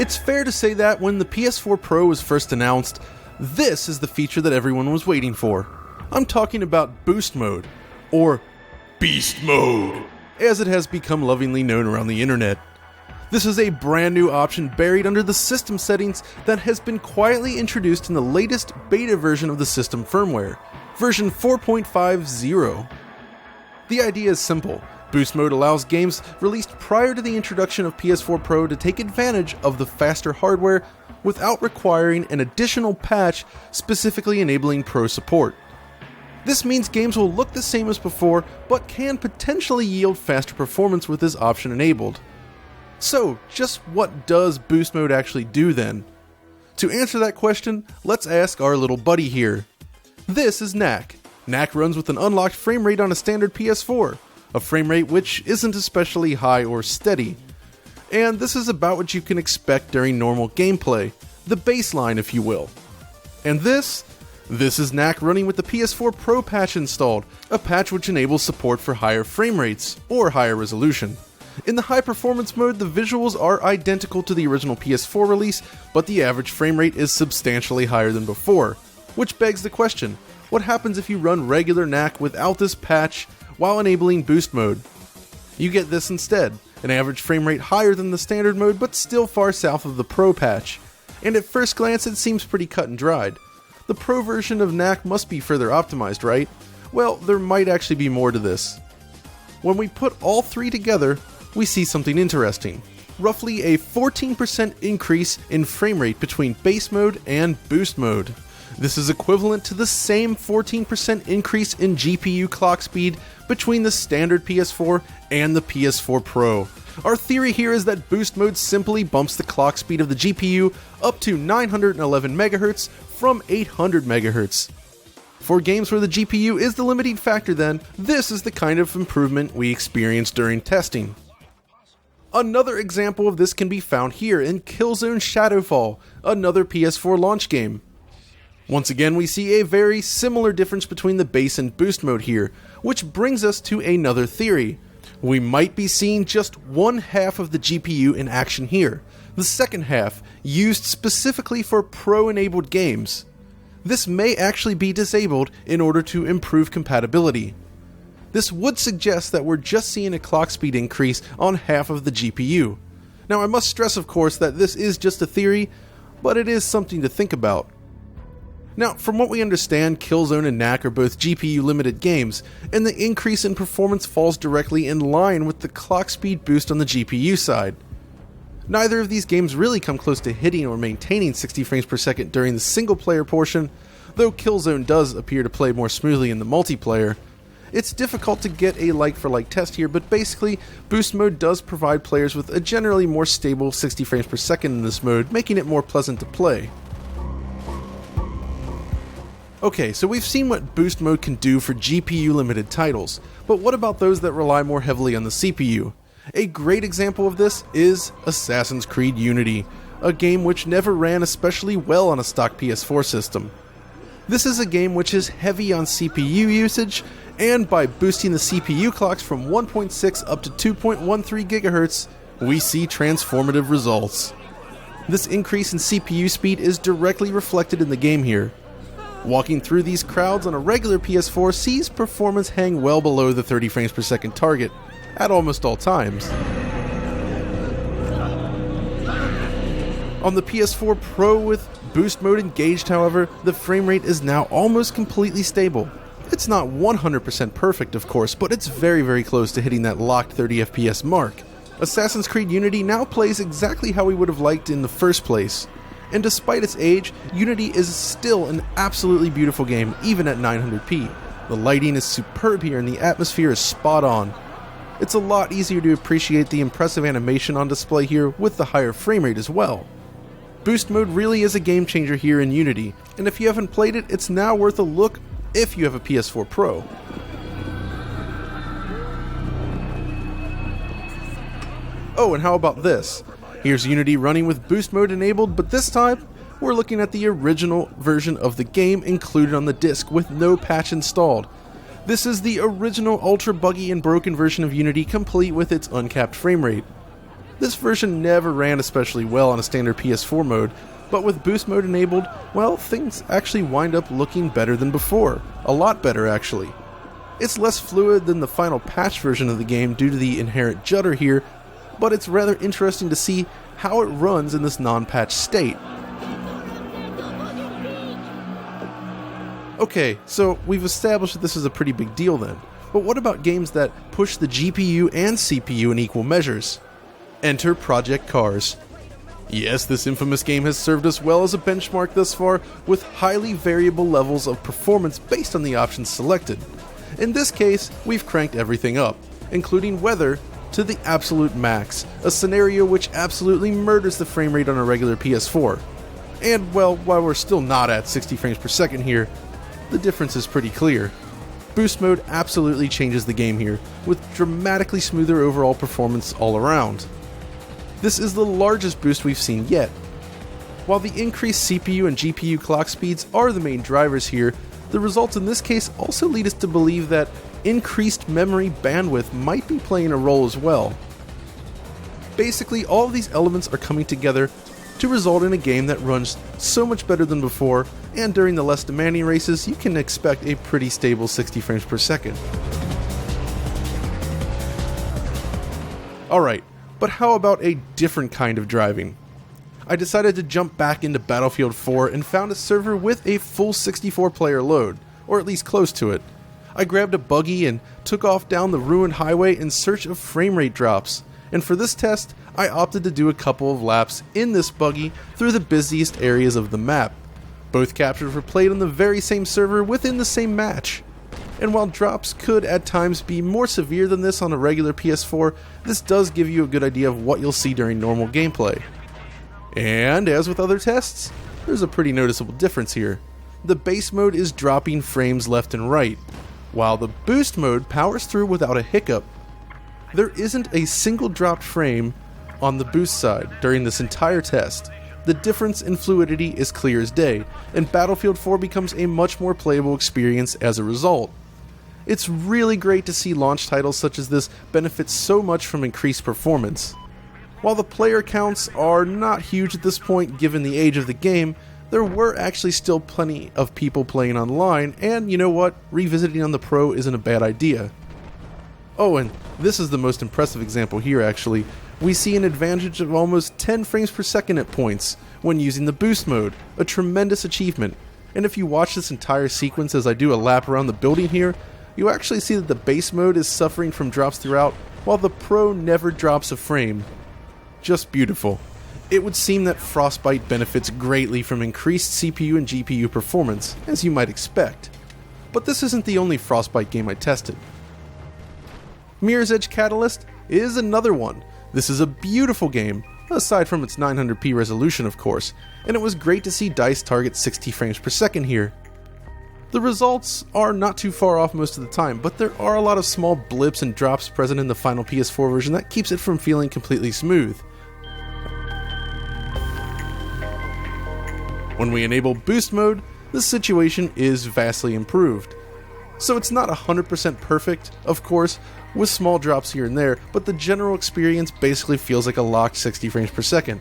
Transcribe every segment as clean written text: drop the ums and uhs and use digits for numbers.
It's fair to say that when the PS4 Pro was first announced, this is the feature that everyone was waiting for. I'm talking about Boost Mode, or Beast Mode, as it has become lovingly known around the internet. This is a brand new option buried under the system settings that has been quietly introduced in the latest beta version of the system firmware, version 4.50. The idea is simple. Boost Mode allows games released prior to the introduction of PS4 Pro to take advantage of the faster hardware without requiring an additional patch specifically enabling Pro support. This means games will look the same as before, but can potentially yield faster performance with this option enabled. So, just what does Boost Mode actually do then? To answer that question, let's ask our little buddy here. This is Knack. Knack runs with an unlocked frame rate on a standard PS4, a frame rate which isn't especially high or steady. And this is about what you can expect during normal gameplay, the baseline if you will. And this is Knack running with the PS4 Pro patch installed, a patch which enables support for higher frame rates, or higher resolution. In the high performance mode, the visuals are identical to the original PS4 release, but the average frame rate is substantially higher than before. Which begs the question, what happens if you run regular Knack without this patch while enabling Boost Mode? You get this instead, an average frame rate higher than the standard mode but still far south of the Pro patch. And at first glance it seems pretty cut and dried. The Pro version of Knack must be further optimized, right? Well, there might actually be more to this. When we put all three together, we see something interesting. Roughly a 14% increase in frame rate between base mode and boost mode. This is equivalent to the same 14% increase in GPU clock speed between the standard PS4 and the PS4 Pro. Our theory here is that boost mode simply bumps the clock speed of the GPU up to 911 MHz from 800 MHz. For games where the GPU is the limiting factor then, this is the kind of improvement we experienced during testing. Another example of this can be found here in Killzone Shadowfall, another PS4 launch game. Once again, we see a very similar difference between the base and boost mode here, which brings us to another theory. We might be seeing just one half of the GPU in action here, the second half, used specifically for Pro-enabled games. This may actually be disabled in order to improve compatibility. This would suggest that we're just seeing a clock speed increase on half of the GPU. Now I must stress of course that this is just a theory, but it is something to think about. Now, from what we understand, Killzone and Knack are both GPU limited games, and the increase in performance falls directly in line with the clock speed boost on the GPU side. Neither of these games really come close to hitting or maintaining 60 frames per second during the single player portion, though Killzone does appear to play more smoothly in the multiplayer. It's difficult to get a like-for-like test here, but basically, Boost Mode does provide players with a generally more stable 60 frames per second in this mode, making it more pleasant to play. Okay, so we've seen what Boost Mode can do for GPU-limited titles, but what about those that rely more heavily on the CPU? A great example of this is Assassin's Creed Unity, a game which never ran especially well on a stock PS4 system. This is a game which is heavy on CPU usage, and by boosting the CPU clocks from 1.6 up to 2.13 GHz, we see transformative results. This increase in CPU speed is directly reflected in the game here. Walking through these crowds on a regular PS4 sees performance hang well below the 30 frames per second target, at almost all times. On the PS4 Pro with Boost Mode engaged, however, the frame rate is now almost completely stable. It's not 100% perfect, of course, but it's very close to hitting that locked 30 FPS mark. Assassin's Creed Unity now plays exactly how we would have liked in the first place. And despite its age, Unity is still an absolutely beautiful game, even at 900p. The lighting is superb here and the atmosphere is spot on. It's a lot easier to appreciate the impressive animation on display here with the higher frame rate as well. Boost Mode really is a game changer here in Unity, and if you haven't played it, it's now worth a look if you have a PS4 Pro. Oh, and how about this? Here's Unity running with Boost Mode enabled, but this time, we're looking at the original version of the game included on the disc with no patch installed. This is the original ultra buggy and broken version of Unity complete with its uncapped frame rate. This version never ran especially well on a standard PS4 mode, but with boost mode enabled, well, things actually wind up looking better than before. A lot better, actually. It's less fluid than the final patch version of the game due to the inherent judder here, but it's rather interesting to see how it runs in this non-patched state. Okay, so we've established that this is a pretty big deal then, but what about games that push the GPU and CPU in equal measures? Enter Project Cars. Yes, this infamous game has served us well as a benchmark thus far, with highly variable levels of performance based on the options selected. In this case, we've cranked everything up, including weather, to the absolute max, a scenario which absolutely murders the frame rate on a regular PS4. And, well, while we're still not at 60 frames per second here, the difference is pretty clear. Boost mode absolutely changes the game here, with dramatically smoother overall performance all around. This is the largest boost we've seen yet. While the increased CPU and GPU clock speeds are the main drivers here, the results in this case also lead us to believe that increased memory bandwidth might be playing a role as well. Basically, all of these elements are coming together to result in a game that runs so much better than before, and during the less demanding races, you can expect a pretty stable 60 frames per second. Alright, but how about a different kind of driving? I decided to jump back into Battlefield 4 and found a server with a full 64-player load, or at least close to it. I grabbed a buggy and took off down the ruined highway in search of frame rate drops, and for this test, I opted to do a couple of laps in this buggy through the busiest areas of the map. Both captures were played on the very same server within the same match. And while drops could at times be more severe than this on a regular PS4, this does give you a good idea of what you'll see during normal gameplay. And as with other tests, there's a pretty noticeable difference here. The base mode is dropping frames left and right, while the boost mode powers through without a hiccup. There isn't a single dropped frame on the boost side during this entire test. The difference in fluidity is clear as day, and Battlefield 4 becomes a much more playable experience as a result. It's really great to see launch titles such as this benefit so much from increased performance. While the player counts are not huge at this point given the age of the game, there were actually still plenty of people playing online, and you know what, revisiting on the Pro isn't a bad idea. Oh, and this is the most impressive example here actually. We see an advantage of almost 10 frames per second at points when using the boost mode, a tremendous achievement. And if you watch this entire sequence as I do a lap around the building here, you actually see that the base mode is suffering from drops throughout, while the Pro never drops a frame. Just beautiful. It would seem that Frostbite benefits greatly from increased CPU and GPU performance, as you might expect. But this isn't the only Frostbite game I tested. Mirror's Edge Catalyst is another one. This is a beautiful game, aside from its 900p resolution of course, and it was great to see DICE target 60 frames per second here. The results are not too far off most of the time, but there are a lot of small blips and drops present in the final PS4 version that keeps it from feeling completely smooth. When we enable boost mode, the situation is vastly improved. So it's not 100% perfect, of course, with small drops here and there, but the general experience basically feels like a locked 60 frames per second.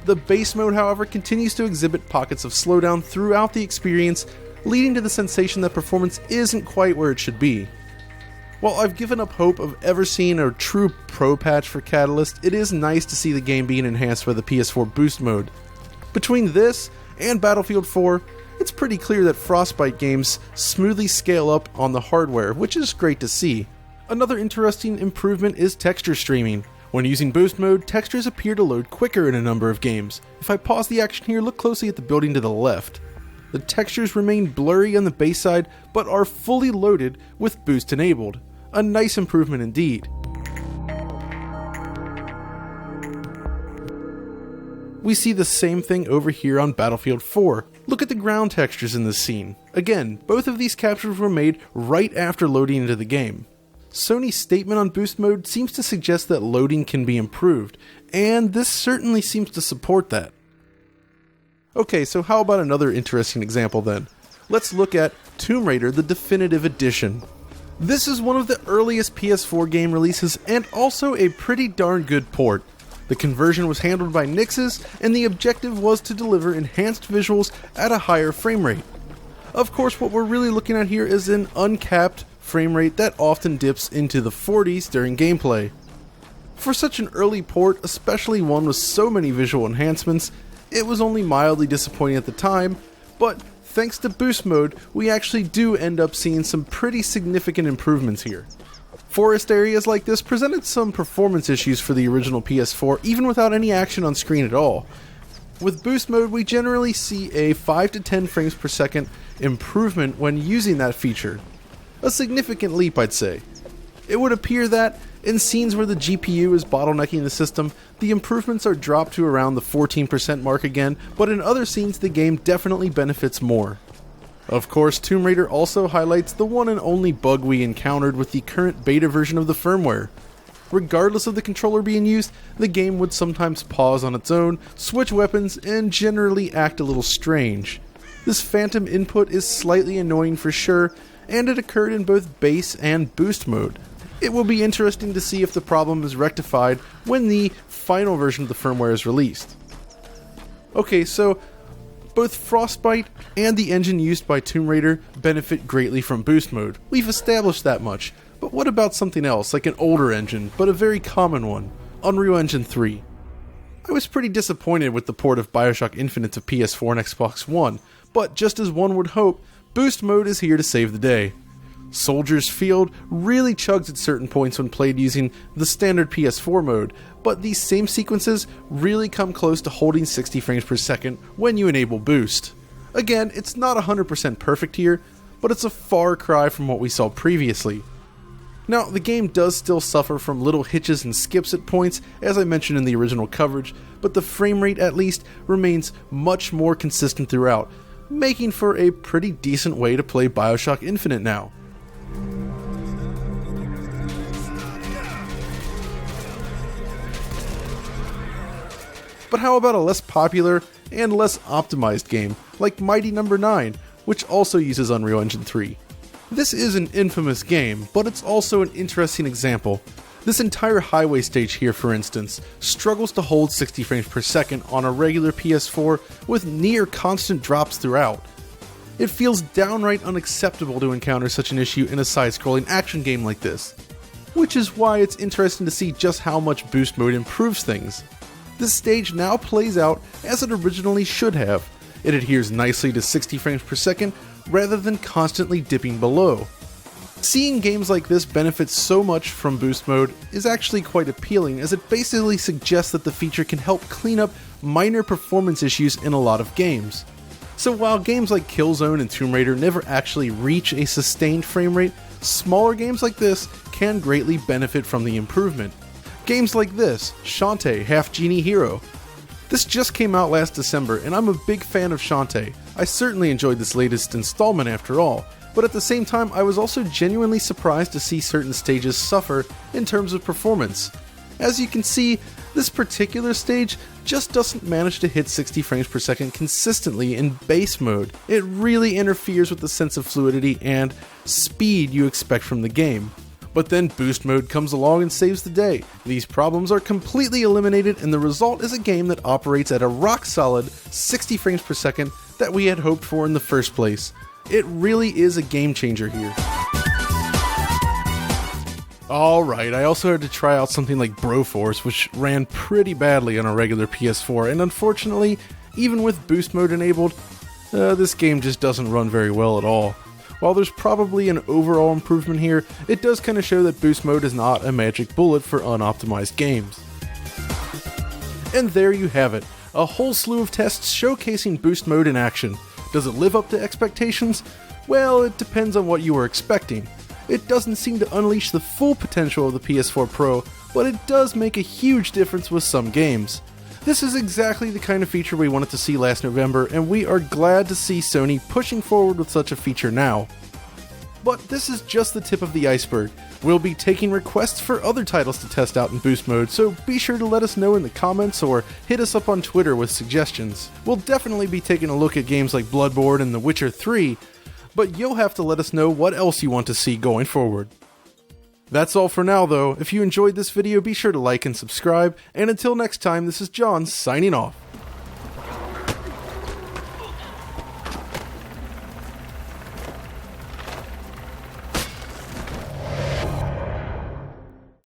The base mode, however, continues to exhibit pockets of slowdown throughout the experience, leading to the sensation that performance isn't quite where it should be. While I've given up hope of ever seeing a true pro patch for Catalyst, it is nice to see the game being enhanced by the PS4 boost mode. Between this and Battlefield 4, it's pretty clear that Frostbite games smoothly scale up on the hardware, which is great to see. Another interesting improvement is texture streaming. When using boost mode, textures appear to load quicker in a number of games. If I pause the action here, look closely at the building to the left. The textures remain blurry on the base side, but are fully loaded with boost enabled. A nice improvement indeed. We see the same thing over here on Battlefield 4. Look at the ground textures in this scene. Again, both of these captures were made right after loading into the game. Sony's statement on boost mode seems to suggest that loading can be improved, and this certainly seems to support that. Okay, so how about another interesting example then? Let's look at Tomb Raider: The Definitive Edition. This is one of the earliest PS4 game releases and also a pretty darn good port. The conversion was handled by Nixes, and the objective was to deliver enhanced visuals at a higher frame rate. Of course, what we're really looking at here is an uncapped frame rate that often dips into the 40s during gameplay. For such an early port, especially one with so many visual enhancements, it was only mildly disappointing at the time, but thanks to boost mode, we actually do end up seeing some pretty significant improvements here. Forest areas like this presented some performance issues for the original PS4 even without any action on screen at all. With boost mode, we generally see a 5 to 10 frames per second improvement when using that feature. A significant leap, I'd say. It would appear that, in scenes where the GPU is bottlenecking the system, the improvements are dropped to around the 14% mark again, but in other scenes the game definitely benefits more. Of course, Tomb Raider also highlights the one and only bug we encountered with the current beta version of the firmware. Regardless of the controller being used, the game would sometimes pause on its own, switch weapons, and generally act a little strange. This phantom input is slightly annoying for sure, and it occurred in both base and boost mode. It will be interesting to see if the problem is rectified when the final version of the firmware is released. Okay, so both Frostbite and the engine used by Tomb Raider benefit greatly from boost mode. We've established that much, but what about something else, like an older engine, but a very common one, Unreal Engine 3? I was pretty disappointed with the port of BioShock Infinite to PS4 and Xbox One, but just as one would hope, boost mode is here to save the day. Soldier's Field really chugs at certain points when played using the standard PS4 mode, but these same sequences really come close to holding 60 frames per second when you enable boost. Again, it's not 100% perfect here, but it's a far cry from what we saw previously. Now, the game does still suffer from little hitches and skips at points, as I mentioned in the original coverage, but the frame rate at least remains much more consistent throughout, making for a pretty decent way to play BioShock Infinite now. But how about a less popular and less optimized game, like Mighty No. 9, which also uses Unreal Engine 3? This is an infamous game, but it's also an interesting example. This entire highway stage here, for instance, struggles to hold 60 frames per second on a regular PS4 with near constant drops throughout. It feels downright unacceptable to encounter such an issue in a side-scrolling action game like this, which is why it's interesting to see just how much boost mode improves things. This stage now plays out as it originally should have. It adheres nicely to 60 frames per second rather than constantly dipping below. Seeing games like this benefit so much from boost mode is actually quite appealing, as it basically suggests that the feature can help clean up minor performance issues in a lot of games. So while games like Killzone and Tomb Raider never actually reach a sustained frame rate, smaller games like this can greatly benefit from the improvement. Games like this, Shantae Half Genie Hero. This just came out last December, and I'm a big fan of Shantae. I certainly enjoyed this latest installment after all, but at the same time I was also genuinely surprised to see certain stages suffer in terms of performance. As you can see, this particular stage just doesn't manage to hit 60 frames per second consistently in base mode. It really interferes with the sense of fluidity and speed you expect from the game. But then boost mode comes along and saves the day. These problems are completely eliminated, and the result is a game that operates at a rock solid 60 frames per second that we had hoped for in the first place. It really is a game changer here. Alright, I also had to try out something like Broforce, which ran pretty badly on a regular PS4, and unfortunately, even with boost mode enabled, this game just doesn't run very well at all. While there's probably an overall improvement here, it does kind of show that boost mode is not a magic bullet for unoptimized games. And there you have it, a whole slew of tests showcasing boost mode in action. Does it live up to expectations? Well, it depends on what you were expecting. It doesn't seem to unleash the full potential of the PS4 Pro, but it does make a huge difference with some games. This is exactly the kind of feature we wanted to see last November, and we are glad to see Sony pushing forward with such a feature now. But this is just the tip of the iceberg. We'll be taking requests for other titles to test out in boost mode, so be sure to let us know in the comments or hit us up on Twitter with suggestions. We'll definitely be taking a look at games like Bloodborne and The Witcher 3, but you'll have to let us know what else you want to see going forward. That's all for now though. If you enjoyed this video, be sure to like and subscribe, and until next time, this is John signing off.